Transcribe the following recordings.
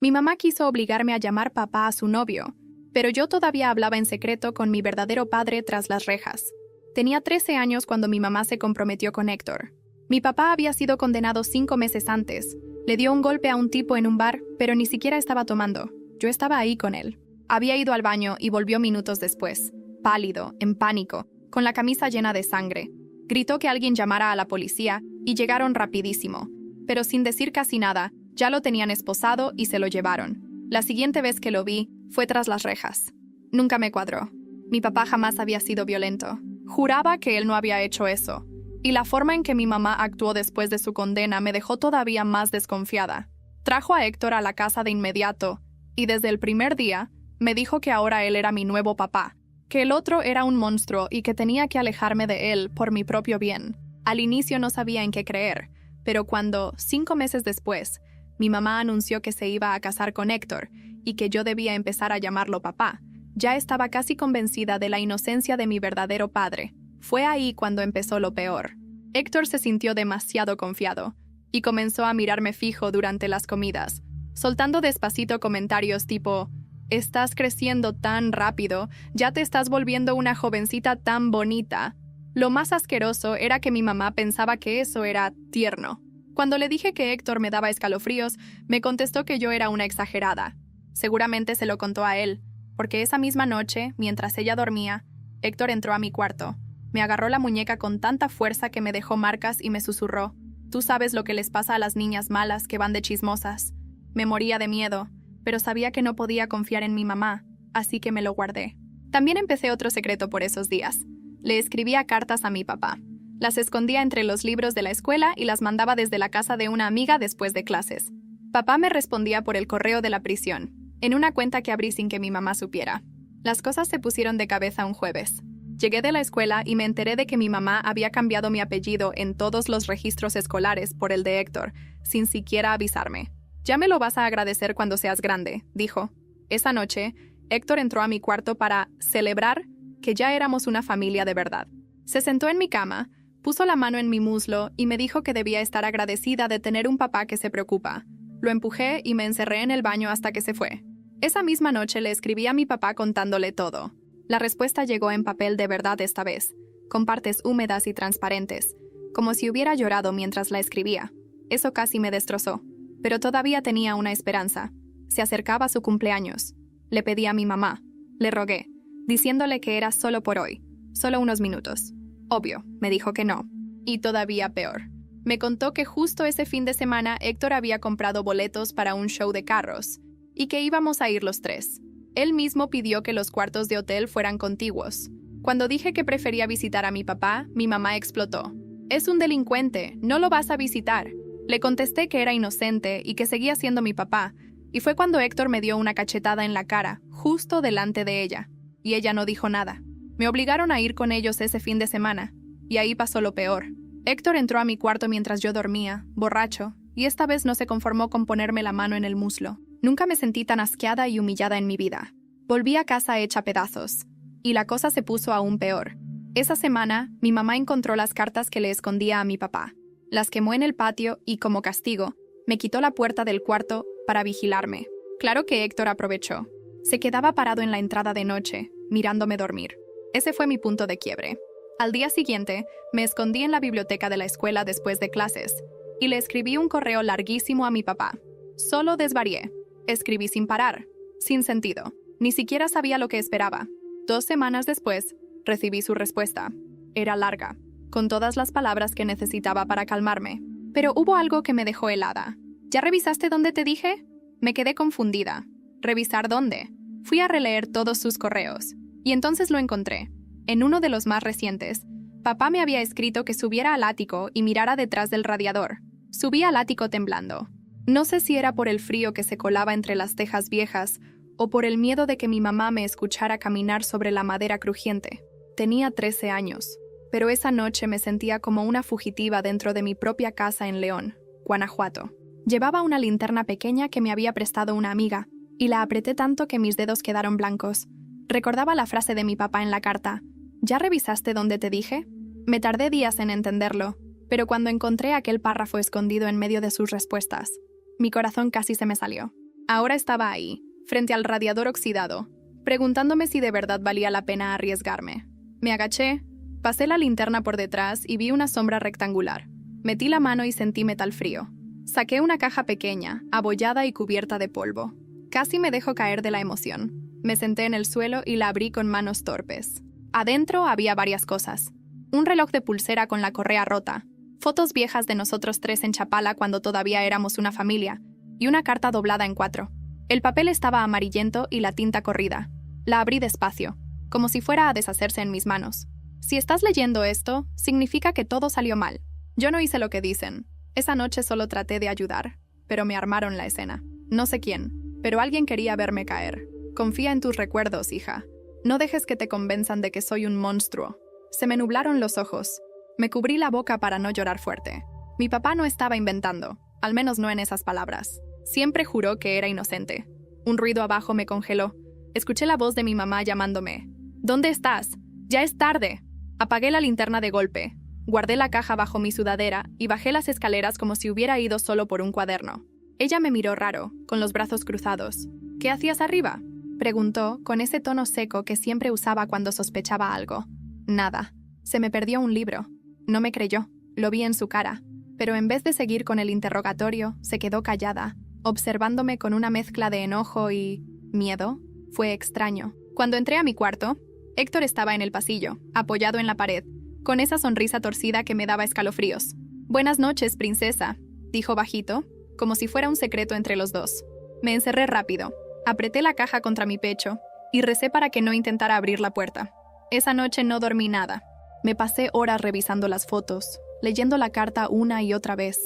Mi mamá quiso obligarme a llamar papá a su novio, pero yo todavía hablaba en secreto con mi verdadero padre tras las rejas. Tenía 13 años cuando mi mamá se comprometió con Héctor. Mi papá había sido condenado 5 meses antes. Le dio un golpe a un tipo en un bar, pero ni siquiera estaba tomando. Yo estaba ahí con él. Había ido al baño y volvió minutos después, pálido, en pánico, con la camisa llena de sangre. Gritó que alguien llamara a la policía y llegaron rapidísimo. Pero sin decir casi nada, ya lo tenían esposado y se lo llevaron. La siguiente vez que lo vi fue tras las rejas. Nunca me cuadró. Mi papá jamás había sido violento. Juraba que él no había hecho eso. Y la forma en que mi mamá actuó después de su condena me dejó todavía más desconfiada. Trajo a Héctor a la casa de inmediato, y desde el primer día me dijo que ahora él era mi nuevo papá, que el otro era un monstruo y que tenía que alejarme de él por mi propio bien. Al inicio no sabía en qué creer, pero cuando, 5 meses después, mi mamá anunció que se iba a casar con Héctor y que yo debía empezar a llamarlo papá, ya estaba casi convencida de la inocencia de mi verdadero padre. Fue ahí cuando empezó lo peor. Héctor se sintió demasiado confiado y comenzó a mirarme fijo durante las comidas, soltando despacito comentarios tipo: «Estás creciendo tan rápido, ya te estás volviendo una jovencita tan bonita». Lo más asqueroso era que mi mamá pensaba que eso era tierno. Cuando le dije que Héctor me daba escalofríos, me contestó que yo era una exagerada. Seguramente se lo contó a él, porque esa misma noche, mientras ella dormía, Héctor entró a mi cuarto. Me agarró la muñeca con tanta fuerza que me dejó marcas y me susurró: «Tú sabes lo que les pasa a las niñas malas que van de chismosas». Me moría de miedo, pero sabía que no podía confiar en mi mamá, así que me lo guardé. También empecé otro secreto por esos días. Le escribía cartas a mi papá. Las escondía entre los libros de la escuela y las mandaba desde la casa de una amiga después de clases. Papá me respondía por el correo de la prisión, en una cuenta que abrí sin que mi mamá supiera. Las cosas se pusieron de cabeza un jueves. Llegué de la escuela y me enteré de que mi mamá había cambiado mi apellido en todos los registros escolares por el de Héctor, sin siquiera avisarme. «Ya me lo vas a agradecer cuando seas grande», dijo. Esa noche, Héctor entró a mi cuarto para celebrar que ya éramos una familia de verdad. Se sentó en mi cama, puso la mano en mi muslo y me dijo que debía estar agradecida de tener un papá que se preocupa. Lo empujé y me encerré en el baño hasta que se fue. Esa misma noche le escribí a mi papá contándole todo. La respuesta llegó en papel de verdad esta vez, con partes húmedas y transparentes, como si hubiera llorado mientras la escribía. Eso casi me destrozó, pero todavía tenía una esperanza. Se acercaba su cumpleaños. Le pedí a mi mamá, le rogué, diciéndole que era solo por hoy, solo unos minutos. Obvio, me dijo que no. Y todavía peor. Me contó que justo ese fin de semana Héctor había comprado boletos para un show de carros, y que íbamos a ir los 3. Él mismo pidió que los cuartos de hotel fueran contiguos. Cuando dije que prefería visitar a mi papá, mi mamá explotó. «Es un delincuente, no lo vas a visitar». Le contesté que era inocente y que seguía siendo mi papá, y fue cuando Héctor me dio una cachetada en la cara, justo delante de ella, y ella no dijo nada. Me obligaron a ir con ellos ese fin de semana, y ahí pasó lo peor. Héctor entró a mi cuarto mientras yo dormía, borracho, y esta vez no se conformó con ponerme la mano en el muslo. Nunca me sentí tan asqueada y humillada en mi vida. Volví a casa hecha pedazos, y la cosa se puso aún peor. Esa semana, mi mamá encontró las cartas que le escondía a mi papá. Las quemó en el patio y, como castigo, me quitó la puerta del cuarto para vigilarme. Claro que Héctor aprovechó. Se quedaba parado en la entrada de noche, mirándome dormir. Ese fue mi punto de quiebre. Al día siguiente, me escondí en la biblioteca de la escuela después de clases, y le escribí un correo larguísimo a mi papá. Solo desvarié. Escribí sin parar, sin sentido. Ni siquiera sabía lo que esperaba. 2 semanas después, recibí su respuesta. Era larga, con todas las palabras que necesitaba para calmarme. Pero hubo algo que me dejó helada. ¿Ya revisaste dónde te dije? Me quedé confundida. ¿Revisar dónde? Fui a releer todos sus correos. Y entonces lo encontré. En uno de los más recientes, papá me había escrito que subiera al ático y mirara detrás del radiador. Subí al ático temblando. No sé si era por el frío que se colaba entre las tejas viejas o por el miedo de que mi mamá me escuchara caminar sobre la madera crujiente. Tenía 13 años, pero esa noche me sentía como una fugitiva dentro de mi propia casa en León, Guanajuato. Llevaba una linterna pequeña que me había prestado una amiga, y la apreté tanto que mis dedos quedaron blancos. Recordaba la frase de mi papá en la carta. ¿Ya revisaste dónde te dije? Me tardé días en entenderlo, pero cuando encontré aquel párrafo escondido en medio de sus respuestas, mi corazón casi se me salió. Ahora estaba ahí, frente al radiador oxidado, preguntándome si de verdad valía la pena arriesgarme. Me agaché, pasé la linterna por detrás y vi una sombra rectangular. Metí la mano y sentí metal frío. Saqué una caja pequeña, abollada y cubierta de polvo. Casi me dejó caer de la emoción. Me senté en el suelo y la abrí con manos torpes. Adentro había varias cosas. Un reloj de pulsera con la correa rota, fotos viejas de nosotros tres en Chapala cuando todavía éramos una familia, y una carta doblada en 4. El papel estaba amarillento y la tinta corrida. La abrí despacio, como si fuera a deshacerse en mis manos. Si estás leyendo esto, significa que todo salió mal. Yo no hice lo que dicen. Esa noche solo traté de ayudar, pero me armaron la escena. No sé quién, pero alguien quería verme caer. Confía en tus recuerdos, hija. No dejes que te convenzan de que soy un monstruo. Se me nublaron los ojos. Me cubrí la boca para no llorar fuerte. Mi papá no estaba inventando, al menos no en esas palabras. Siempre juró que era inocente. Un ruido abajo me congeló. Escuché la voz de mi mamá llamándome. ¿Dónde estás? ¡Ya es tarde! Apagué la linterna de golpe. Guardé la caja bajo mi sudadera y bajé las escaleras como si hubiera ido solo por un cuaderno. Ella me miró raro, con los brazos cruzados. ¿Qué hacías arriba?, preguntó, con ese tono seco que siempre usaba cuando sospechaba algo. Nada. Se me perdió un libro. No me creyó. Lo vi en su cara. Pero en vez de seguir con el interrogatorio, se quedó callada, observándome con una mezcla de enojo y miedo. Fue extraño. Cuando entré a mi cuarto, Héctor estaba en el pasillo, apoyado en la pared, con esa sonrisa torcida que me daba escalofríos. «Buenas noches, princesa», dijo bajito, como si fuera un secreto entre los dos. Me encerré rápido, apreté la caja contra mi pecho y recé para que no intentara abrir la puerta. Esa noche no dormí nada. Me pasé horas revisando las fotos, leyendo la carta una y otra vez,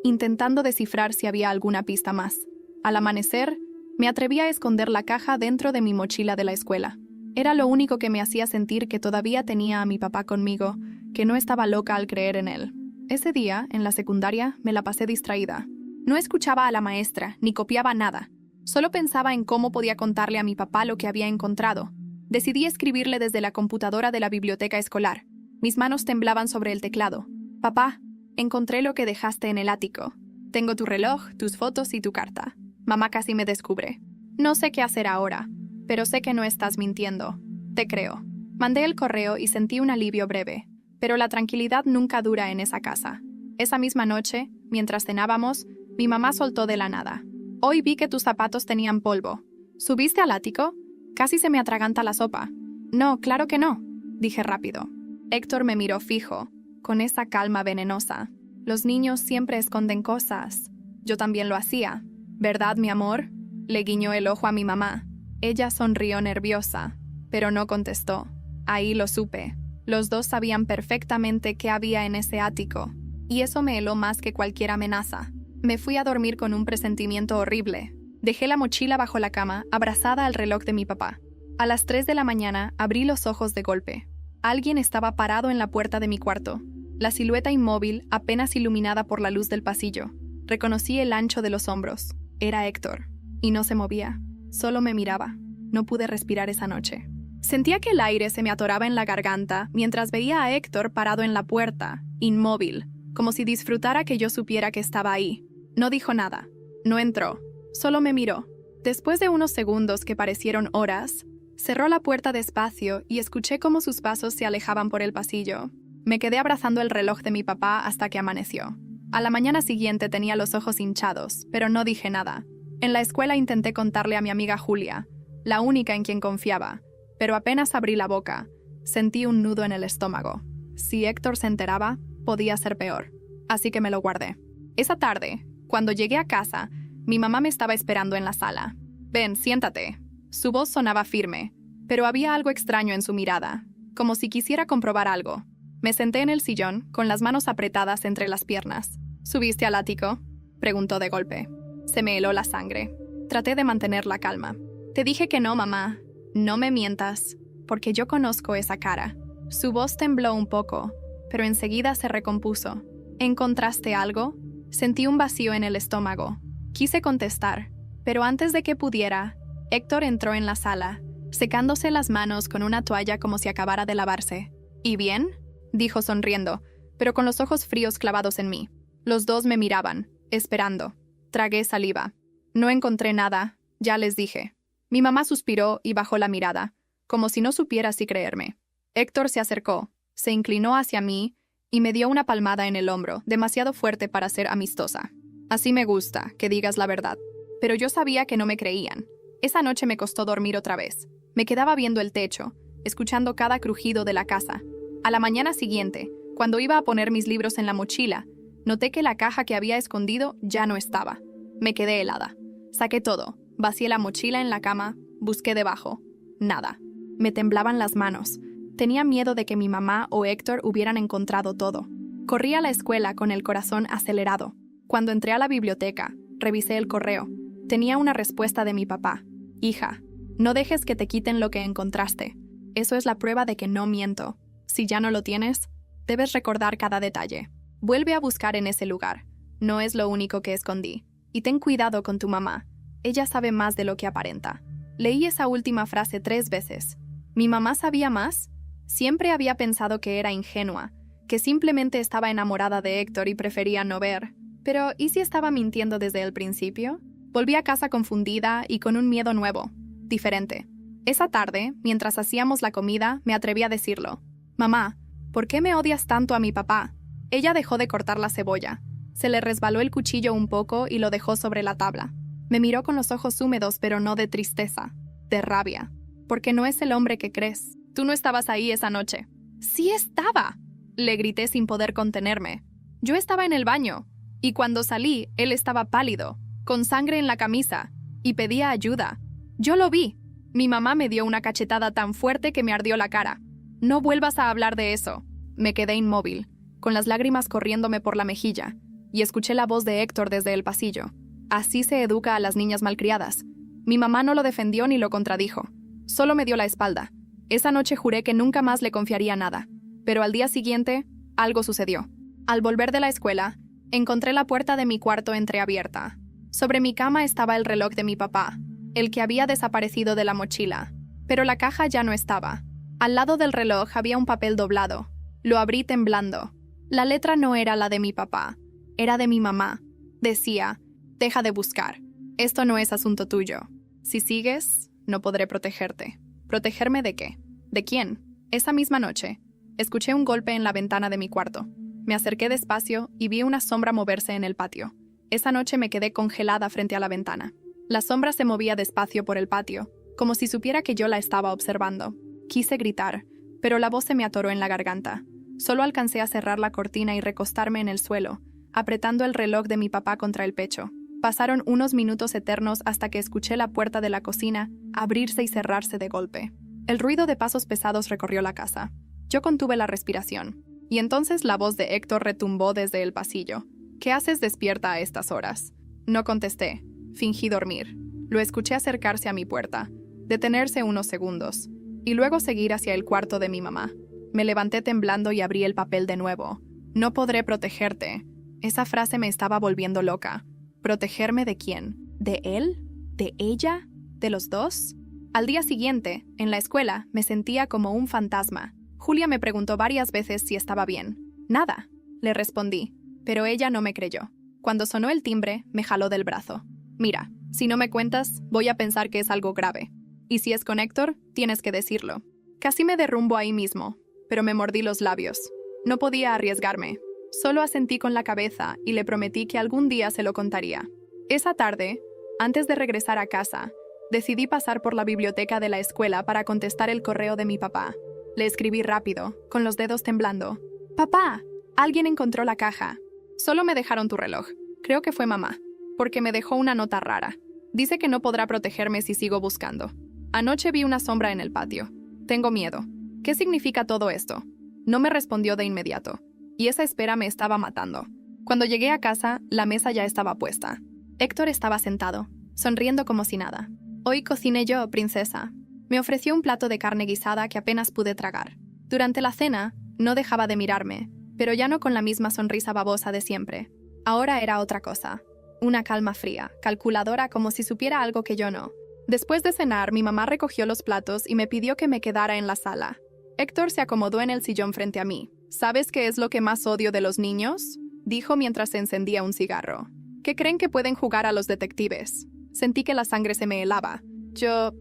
intentando descifrar si había alguna pista más. Al amanecer, me atreví a esconder la caja dentro de mi mochila de la escuela. Era lo único que me hacía sentir que todavía tenía a mi papá conmigo, que no estaba loca al creer en él. Ese día, en la secundaria, me la pasé distraída. No escuchaba a la maestra, ni copiaba nada. Solo pensaba en cómo podía contarle a mi papá lo que había encontrado. Decidí escribirle desde la computadora de la biblioteca escolar. Mis manos temblaban sobre el teclado. «Papá, encontré lo que dejaste en el ático. Tengo tu reloj, tus fotos y tu carta. Mamá casi me descubre. No sé qué hacer ahora, pero sé que no estás mintiendo. Te creo». Mandé el correo y sentí un alivio breve, pero la tranquilidad nunca dura en esa casa. Esa misma noche, mientras cenábamos, mi mamá soltó de la nada. «Hoy vi que tus zapatos tenían polvo. ¿Subiste al ático? Casi se me atraganta la sopa». «No, claro que no», dije rápido. Héctor me miró fijo, con esa calma venenosa. «Los niños siempre esconden cosas. Yo también lo hacía. ¿Verdad, mi amor?», le guiñó el ojo a mi mamá. Ella sonrió nerviosa, pero no contestó. Ahí lo supe. Los dos sabían perfectamente qué había en ese ático, y eso me heló más que cualquier amenaza. Me fui a dormir con un presentimiento horrible. Dejé la mochila bajo la cama, abrazada al reloj de mi papá. A las 3 de la mañana abrí los ojos de golpe. Alguien estaba parado en la puerta de mi cuarto, la silueta inmóvil apenas iluminada por la luz del pasillo. Reconocí el ancho de los hombros. Era Héctor, y no se movía. Solo me miraba. No pude respirar esa noche. Sentía que el aire se me atoraba en la garganta mientras veía a Héctor parado en la puerta, inmóvil, como si disfrutara que yo supiera que estaba ahí. No dijo nada. No entró. Solo me miró. Después de unos segundos que parecieron horas, cerró la puerta despacio y escuché cómo sus pasos se alejaban por el pasillo. Me quedé abrazando el reloj de mi papá hasta que amaneció. A la mañana siguiente tenía los ojos hinchados, pero no dije nada. En la escuela intenté contarle a mi amiga Julia, la única en quien confiaba, pero apenas abrí la boca, sentí un nudo en el estómago. Si Héctor se enteraba, podía ser peor. Así que me lo guardé. Esa tarde, cuando llegué a casa, mi mamá me estaba esperando en la sala. «Ven, siéntate». Su voz sonaba firme, pero había algo extraño en su mirada, como si quisiera comprobar algo. Me senté en el sillón, con las manos apretadas entre las piernas. «¿Subiste al ático?», preguntó de golpe. Se me heló la sangre. Traté de mantener la calma. «Te dije que no, mamá. No me mientas, porque yo conozco esa cara». Su voz tembló un poco, pero enseguida se recompuso. «¿Encontraste algo?». Sentí un vacío en el estómago. Quise contestar, pero antes de que pudiera, Héctor entró en la sala, secándose las manos con una toalla como si acabara de lavarse. «¿Y bien?», dijo sonriendo, pero con los ojos fríos clavados en mí. Los dos me miraban, esperando. Tragué saliva. No encontré nada, Ya les dije. Mi mamá suspiró y bajó la mirada, como si no supiera si creerme. Héctor se acercó, se inclinó hacia mí y me dio una palmada en el hombro, demasiado fuerte para ser amistosa. Así me gusta, que digas la verdad. Pero yo sabía que no me creían. Esa noche me costó dormir otra vez. Me quedaba viendo el techo, escuchando cada crujido de la casa. A la mañana siguiente, cuando iba a poner mis libros en la mochila, noté que la caja que había escondido ya no estaba. Me quedé helada. Saqué todo, vacié la mochila en la cama, busqué debajo. Nada. Me temblaban las manos. Tenía miedo de que mi mamá o Héctor hubieran encontrado todo. Corrí a la escuela con el corazón acelerado. Cuando entré a la biblioteca, revisé el correo. Tenía una respuesta de mi papá. Hija, no dejes que te quiten lo que encontraste. Eso es la prueba de que no miento. Si ya no lo tienes, debes recordar cada detalle. Vuelve a buscar en ese lugar. No es lo único que escondí. Y ten cuidado con tu mamá. Ella sabe más de lo que aparenta. Leí esa última frase 3 veces. ¿Mi mamá sabía más? Siempre había pensado que era ingenua, que simplemente estaba enamorada de Héctor y prefería no ver. Pero, ¿y si estaba mintiendo desde el principio? Volví a casa confundida y con un miedo nuevo, diferente. Esa tarde, mientras hacíamos la comida, me atreví a decirlo. Mamá, ¿por qué me odias tanto a mi papá? Ella dejó de cortar la cebolla. Se le resbaló el cuchillo un poco y lo dejó sobre la tabla. Me miró con los ojos húmedos, pero no de tristeza, de rabia. Porque no es el hombre que crees. Tú no estabas ahí esa noche. ¡Sí estaba!, le grité sin poder contenerme. Yo estaba en el baño, y cuando salí, él estaba pálido, con sangre en la camisa, y pedía ayuda. Yo lo vi. Mi mamá me dio una cachetada tan fuerte que me ardió la cara. No vuelvas a hablar de eso. Me quedé inmóvil, con las lágrimas corriéndome por la mejilla, y escuché la voz de Héctor desde el pasillo. Así se educa a las niñas malcriadas. Mi mamá no lo defendió ni lo contradijo. Solo me dio la espalda. Esa noche juré que nunca más le confiaría nada. Pero al día siguiente, algo sucedió. Al volver de la escuela, encontré la puerta de mi cuarto entreabierta. Sobre mi cama estaba el reloj de mi papá, el que había desaparecido de la mochila. Pero la caja ya no estaba. Al lado del reloj había un papel doblado. Lo abrí temblando. La letra no era la de mi papá, era de mi mamá. Decía: deja de buscar. Esto no es asunto tuyo. Si sigues, no podré protegerte. ¿Protegerme de qué? ¿De quién? Esa misma noche, escuché un golpe en la ventana de mi cuarto. Me acerqué despacio y vi una sombra moverse en el patio. Esa noche me quedé congelada frente a la ventana. La sombra se movía despacio por el patio, como si supiera que yo la estaba observando. Quise gritar, pero la voz se me atoró en la garganta. Solo alcancé a cerrar la cortina y recostarme en el suelo, apretando el reloj de mi papá contra el pecho. Pasaron unos minutos eternos hasta que escuché la puerta de la cocina abrirse y cerrarse de golpe. El ruido de pasos pesados recorrió la casa. Yo contuve la respiración. Y entonces la voz de Héctor retumbó desde el pasillo. ¿Qué haces despierta a estas horas? No contesté. Fingí dormir. Lo escuché acercarse a mi puerta, detenerse unos segundos, y luego seguir hacia el cuarto de mi mamá. Me levanté temblando y abrí el papel de nuevo. No podré protegerte. Esa frase me estaba volviendo loca. ¿Protegerme de quién? ¿De él? ¿De ella? ¿De los dos? Al día siguiente, en la escuela, me sentía como un fantasma. Julia me preguntó varias veces si estaba bien. Nada, le respondí, pero ella no me creyó. Cuando sonó el timbre, me jaló del brazo. Mira, si no me cuentas, voy a pensar que es algo grave. Y si es con Héctor, tienes que decirlo. Casi me derrumbo ahí mismo, pero me mordí los labios. No podía arriesgarme. Solo asentí con la cabeza y le prometí que algún día se lo contaría. Esa tarde, antes de regresar a casa, decidí pasar por la biblioteca de la escuela para contestar el correo de mi papá. Le escribí rápido, con los dedos temblando. «Papá, alguien encontró la caja. Solo me dejaron tu reloj. Creo que fue mamá, porque me dejó una nota rara. Dice que no podrá protegerme si sigo buscando. Anoche vi una sombra en el patio. Tengo miedo. ¿Qué significa todo esto?» No me respondió de inmediato, y esa espera me estaba matando. Cuando llegué a casa, la mesa ya estaba puesta. Héctor estaba sentado, sonriendo como si nada. «Hoy cociné yo, princesa». Me ofreció un plato de carne guisada que apenas pude tragar. Durante la cena, no dejaba de mirarme, pero ya no con la misma sonrisa babosa de siempre. Ahora era otra cosa. Una calma fría, calculadora, como si supiera algo que yo no. Después de cenar, mi mamá recogió los platos y me pidió que me quedara en la sala. Héctor se acomodó en el sillón frente a mí. «¿Sabes qué es lo que más odio de los niños?», dijo mientras se encendía un cigarro. «Que creen que pueden jugar a los detectives. Sentí que la sangre se me helaba. Yo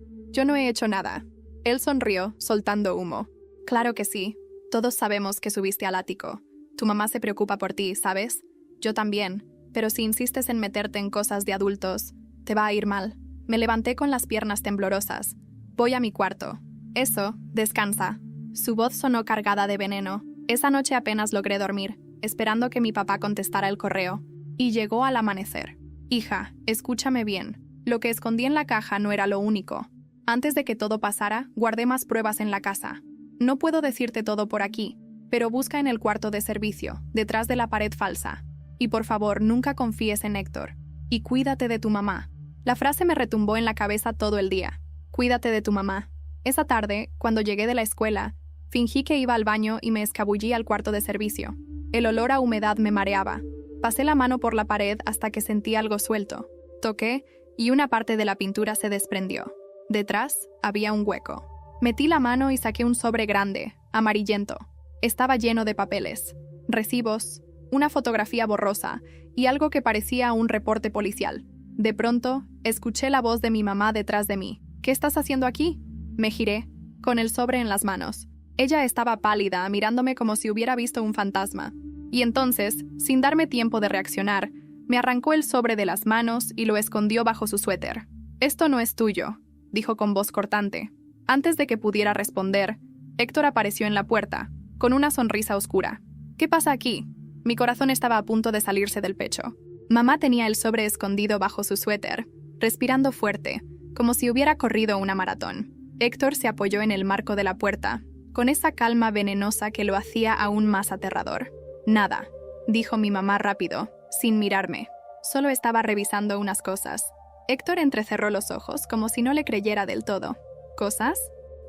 no he hecho nada. Él sonrió, soltando humo. Claro que sí. Todos sabemos que subiste al ático. Tu mamá se preocupa por ti, ¿sabes? Yo también. Pero si insistes en meterte en cosas de adultos, te va a ir mal. Me levanté con las piernas temblorosas. Voy a mi cuarto. Eso, descansa. Su voz sonó cargada de veneno. Esa noche apenas logré dormir, esperando que mi papá contestara el correo. Y llegó al amanecer. Hija, escúchame bien. Lo que escondí en la caja no era lo único. Antes de que todo pasara, guardé más pruebas en la casa. No puedo decirte todo por aquí, pero busca en el cuarto de servicio, detrás de la pared falsa. Y por favor, nunca confíes en Héctor. Y cuídate de tu mamá. La frase me retumbó en la cabeza todo el día. Cuídate de tu mamá. Esa tarde, cuando llegué de la escuela, fingí que iba al baño y me escabullí al cuarto de servicio. El olor a humedad me mareaba. Pasé la mano por la pared hasta que sentí algo suelto. Toqué y una parte de la pintura se desprendió. Detrás había un hueco. Metí la mano y saqué un sobre grande, amarillento. Estaba lleno de papeles, recibos, una fotografía borrosa y algo que parecía un reporte policial. De pronto, escuché la voz de mi mamá detrás de mí. ¿Qué estás haciendo aquí? Me giré, con el sobre en las manos. Ella estaba pálida, mirándome como si hubiera visto un fantasma. Y entonces, sin darme tiempo de reaccionar, me arrancó el sobre de las manos y lo escondió bajo su suéter. «Esto no es tuyo», dijo con voz cortante. Antes de que pudiera responder, Héctor apareció en la puerta, con una sonrisa oscura. «¿Qué pasa aquí?» Mi corazón estaba a punto de salirse del pecho. Mamá tenía el sobre escondido bajo su suéter, respirando fuerte, como si hubiera corrido una maratón. Héctor se apoyó en el marco de la puerta, con esa calma venenosa que lo hacía aún más aterrador. «Nada», dijo mi mamá rápido, sin mirarme. Solo estaba revisando unas cosas. Héctor entrecerró los ojos, como si no le creyera del todo. ¿Cosas?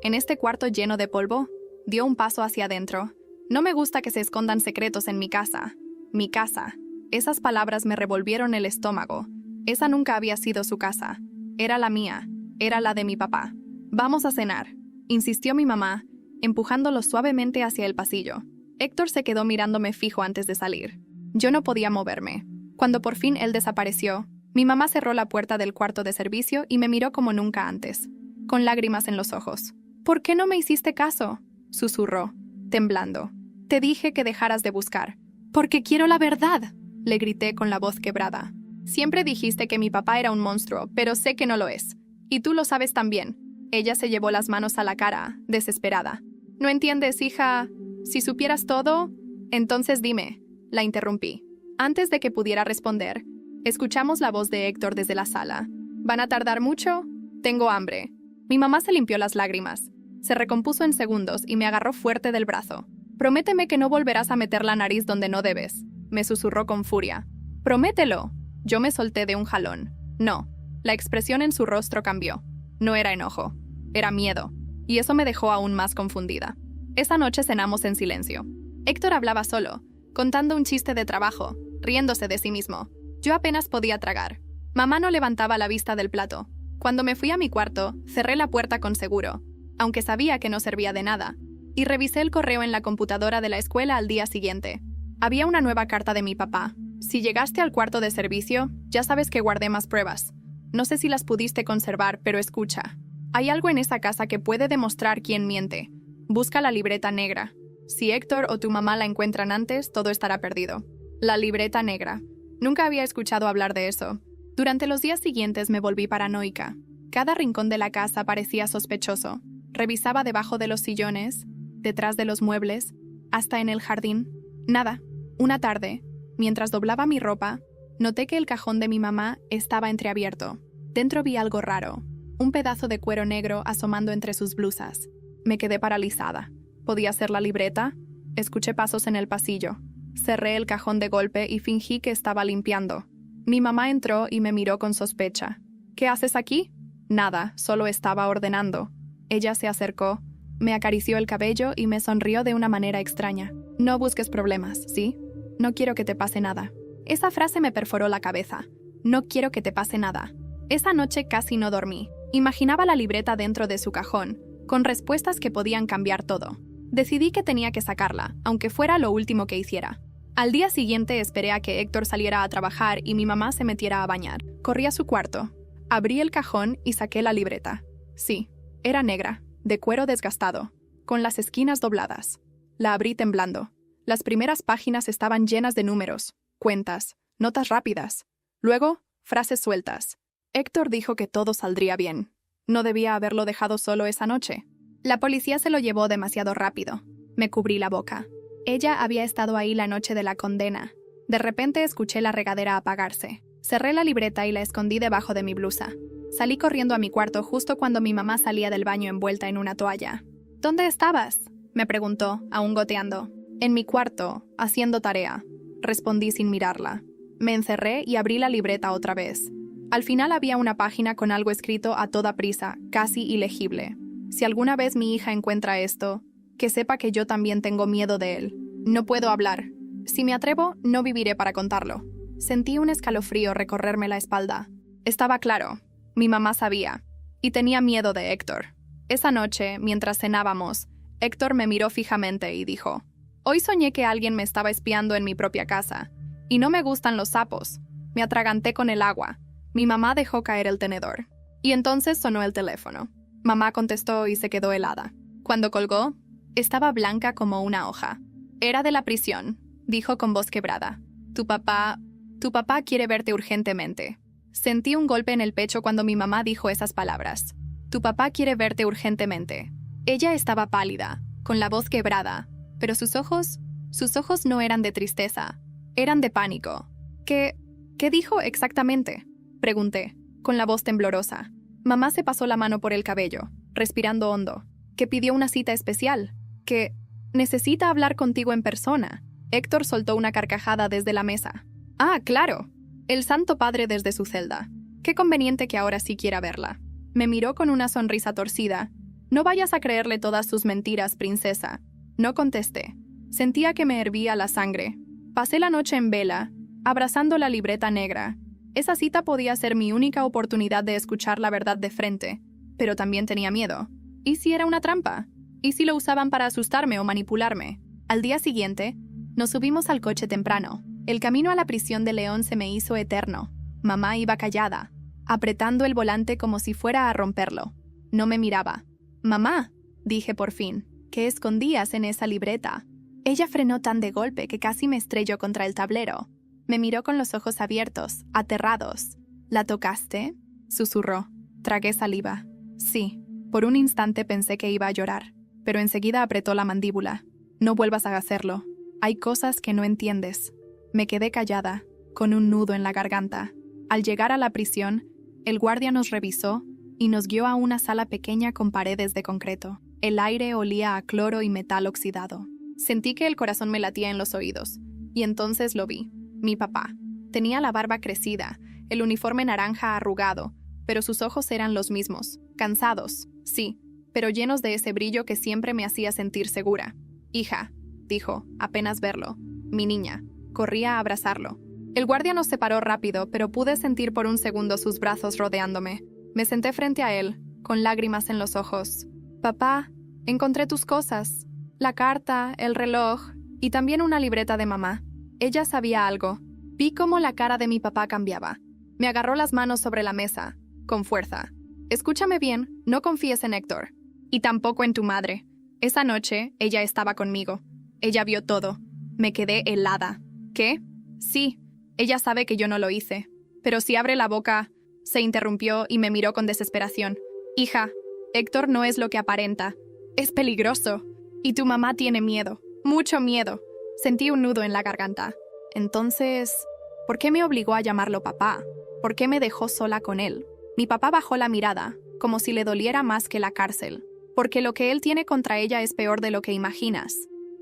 ¿En este cuarto lleno de polvo? Dio un paso hacia adentro. «No me gusta que se escondan secretos en mi casa». Mi casa. Esas palabras me revolvieron el estómago. Esa nunca había sido su casa. Era la mía. Era la de mi papá. «Vamos a cenar», insistió mi mamá, empujándolo suavemente hacia el pasillo. Héctor se quedó mirándome fijo antes de salir. Yo no podía moverme. Cuando por fin él desapareció, mi mamá cerró la puerta del cuarto de servicio y me miró como nunca antes, con lágrimas en los ojos. «¿Por qué no me hiciste caso?», susurró, temblando. «Te dije que dejaras de buscar». «Porque quiero la verdad», le grité con la voz quebrada. «Siempre dijiste que mi papá era un monstruo, pero sé que no lo es. Y tú lo sabes también». Ella se llevó las manos a la cara, desesperada. «¿No entiendes, hija? Si supieras todo, entonces dime», la interrumpí. Antes de que pudiera responder, escuchamos la voz de Héctor desde la sala. «¿Van a tardar mucho? Tengo hambre». Mi mamá se limpió las lágrimas. Se recompuso en segundos y me agarró fuerte del brazo. «Prométeme que no volverás a meter la nariz donde no debes», me susurró con furia. «Promételo». Yo me solté de un jalón. «No». La expresión en su rostro cambió. No era enojo, era miedo, y eso me dejó aún más confundida. Esa noche cenamos en silencio. Héctor hablaba solo, contando un chiste de trabajo, riéndose de sí mismo. Yo apenas podía tragar. Mamá no levantaba la vista del plato. Cuando me fui a mi cuarto, cerré la puerta con seguro, aunque sabía que no servía de nada, y revisé el correo en la computadora de la escuela al día siguiente. Había una nueva carta de mi papá. «Si llegaste al cuarto de servicio, ya sabes que guardé más pruebas. No sé si las pudiste conservar, pero escucha. Hay algo en esa casa que puede demostrar quién miente. Busca la libreta negra. Si Héctor o tu mamá la encuentran antes, todo estará perdido». La libreta negra. Nunca había escuchado hablar de eso. Durante los días siguientes me volví paranoica. Cada rincón de la casa parecía sospechoso. Revisaba debajo de los sillones, detrás de los muebles, hasta en el jardín. Nada. Una tarde, mientras doblaba mi ropa, noté que el cajón de mi mamá estaba entreabierto. Dentro vi algo raro, un pedazo de cuero negro asomando entre sus blusas. Me quedé paralizada. ¿Podía ser la libreta? Escuché pasos en el pasillo. Cerré el cajón de golpe y fingí que estaba limpiando. Mi mamá entró y me miró con sospecha. «¿Qué haces aquí?» «Nada, solo estaba ordenando». Ella se acercó, me acarició el cabello y me sonrió de una manera extraña. «No busques problemas, ¿sí? No quiero que te pase nada». Esa frase me perforó la cabeza. «No quiero que te pase nada». Esa noche casi no dormí. Imaginaba la libreta dentro de su cajón, con respuestas que podían cambiar todo. Decidí que tenía que sacarla, aunque fuera lo último que hiciera. Al día siguiente esperé a que Héctor saliera a trabajar y mi mamá se metiera a bañar. Corrí a su cuarto. Abrí el cajón y saqué la libreta. Sí, era negra, de cuero desgastado, con las esquinas dobladas. La abrí temblando. Las primeras páginas estaban llenas de números, cuentas, notas rápidas. Luego, frases sueltas. Héctor dijo que todo saldría bien. No debía haberlo dejado solo esa noche. La policía se lo llevó demasiado rápido. Me cubrí la boca. Ella había estado ahí la noche de la condena. De repente escuché la regadera apagarse. Cerré la libreta y la escondí debajo de mi blusa. Salí corriendo a mi cuarto justo cuando mi mamá salía del baño envuelta en una toalla. ¿Dónde estabas?, me preguntó, aún goteando. En mi cuarto, haciendo tarea. Respondí sin mirarla. Me encerré y abrí la libreta otra vez. Al final había una página con algo escrito a toda prisa, casi ilegible. Si alguna vez mi hija encuentra esto, que sepa que yo también tengo miedo de él. No puedo hablar. Si me atrevo, no viviré para contarlo. Sentí un escalofrío recorrerme la espalda. Estaba claro. Mi mamá sabía. Y tenía miedo de Héctor. Esa noche, mientras cenábamos, Héctor me miró fijamente y dijo: «Hoy soñé que alguien me estaba espiando en mi propia casa. Y no me gustan los sapos». Me atraganté con el agua. Mi mamá dejó caer el tenedor. Y entonces sonó el teléfono. Mamá contestó y se quedó helada. Cuando colgó, estaba blanca como una hoja. «Era de la prisión», dijo con voz quebrada. Tu papá quiere verte urgentemente». Sentí un golpe en el pecho cuando mi mamá dijo esas palabras. «Tu papá quiere verte urgentemente». Ella estaba pálida, con la voz quebrada, pero sus ojos no eran de tristeza, eran de pánico. ¿Qué dijo exactamente?, pregunté, con la voz temblorosa. Mamá se pasó la mano por el cabello, respirando hondo. Que pidió una cita especial, que necesita hablar contigo en persona. Héctor soltó una carcajada desde la mesa. «Ah, claro. El Santo Padre desde su celda. Qué conveniente que ahora sí quiera verla». Me miró con una sonrisa torcida. «No vayas a creerle todas sus mentiras, princesa». No contesté. Sentía que me hervía la sangre. Pasé la noche en vela, abrazando la libreta negra. Esa cita podía ser mi única oportunidad de escuchar la verdad de frente, pero también tenía miedo. ¿Y si era una trampa? ¿Y si lo usaban para asustarme o manipularme? Al día siguiente, nos subimos al coche temprano. El camino a la prisión de León se me hizo eterno. Mamá iba callada, apretando el volante como si fuera a romperlo. No me miraba. «Mamá», dije por fin, «¿qué escondías en esa libreta?». Ella frenó tan de golpe que casi me estrelló contra el tablero. Me miró con los ojos abiertos, aterrados. «¿La tocaste?», susurró. Tragué saliva. Sí. Por un instante pensé que iba a llorar, pero enseguida apretó la mandíbula. «No vuelvas a hacerlo. Hay cosas que no entiendes». Me quedé callada, con un nudo en la garganta. Al llegar a la prisión, el guardia nos revisó y nos guió a una sala pequeña con paredes de concreto. El aire olía a cloro y metal oxidado. Sentí que el corazón me latía en los oídos, y entonces lo vi. Mi papá. Tenía la barba crecida, el uniforme naranja arrugado, pero sus ojos eran los mismos, cansados, sí, pero llenos de ese brillo que siempre me hacía sentir segura. «Hija», dijo, apenas verlo. «Mi niña». Corrí a abrazarlo. El guardia nos separó rápido, pero pude sentir por un segundo sus brazos rodeándome. Me senté frente a él, con lágrimas en los ojos. «Papá, encontré tus cosas. La carta, el reloj y también una libreta de mamá». Ella sabía algo. Vi cómo la cara de mi papá cambiaba. Me agarró las manos sobre la mesa, con fuerza. «Escúchame bien, no confíes en Héctor. Y tampoco en tu madre. Esa noche, ella estaba conmigo. Ella vio todo. Me quedé helada». «¿Qué?». «Sí, ella sabe que yo no lo hice. Pero si abre la boca...». Se interrumpió y me miró con desesperación. «Hija, Héctor no es lo que aparenta. Es peligroso. Y tu mamá tiene miedo. Mucho miedo». Sentí un nudo en la garganta. Entonces, ¿por qué me obligó a llamarlo papá? ¿Por qué me dejó sola con él? Mi papá bajó la mirada, como si le doliera más que la cárcel. Porque lo que él tiene contra ella es peor de lo que imaginas.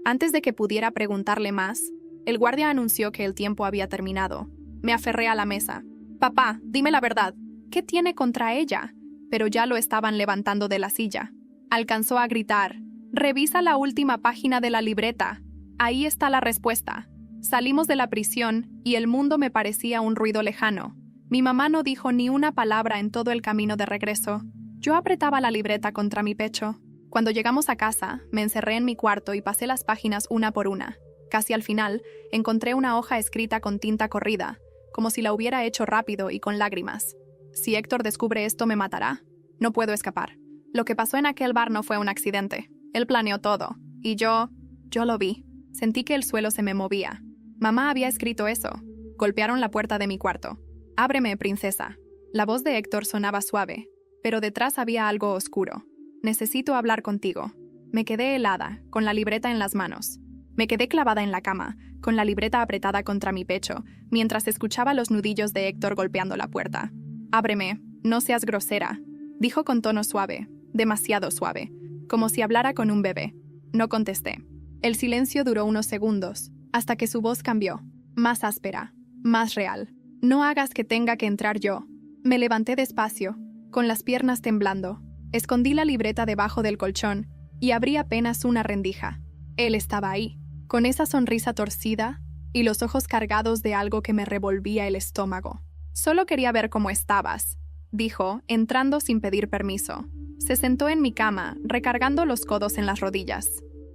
Antes de que pudiera preguntarle más, el guardia anunció que el tiempo había terminado. Me aferré a la mesa. «Papá, dime la verdad. ¿Qué tiene contra ella?». Pero ya lo estaban levantando de la silla. Alcanzó a gritar: «Revisa la última página de la libreta. Ahí está la respuesta». Salimos de la prisión y el mundo me parecía un ruido lejano. Mi mamá no dijo ni una palabra en todo el camino de regreso. Yo apretaba la libreta contra mi pecho. Cuando llegamos a casa, me encerré en mi cuarto y pasé las páginas una por una. Casi al final, encontré una hoja escrita con tinta corrida, como si la hubiera hecho rápido y con lágrimas. Si Héctor descubre esto, me matará. No puedo escapar. Lo que pasó en aquel bar no fue un accidente. Él planeó todo. Y yo lo vi. Sentí que el suelo se me movía. Mamá había escrito eso. Golpearon la puerta de mi cuarto. «Ábreme, princesa». La voz de Héctor sonaba suave, pero detrás había algo oscuro. «Necesito hablar contigo». Me quedé helada, con la libreta en las manos. Me quedé clavada en la cama, con la libreta apretada contra mi pecho, mientras escuchaba los nudillos de Héctor golpeando la puerta. «Ábreme, no seas grosera», dijo con tono suave, demasiado suave, como si hablara con un bebé. No contesté. El silencio duró unos segundos, hasta que su voz cambió, más áspera, más real. «No hagas que tenga que entrar yo». Me levanté despacio, con las piernas temblando. Escondí la libreta debajo del colchón y abrí apenas una rendija. Él estaba ahí, con esa sonrisa torcida y los ojos cargados de algo que me revolvía el estómago. «Solo quería ver cómo estabas», dijo, entrando sin pedir permiso. Se sentó en mi cama, recargando los codos en las rodillas.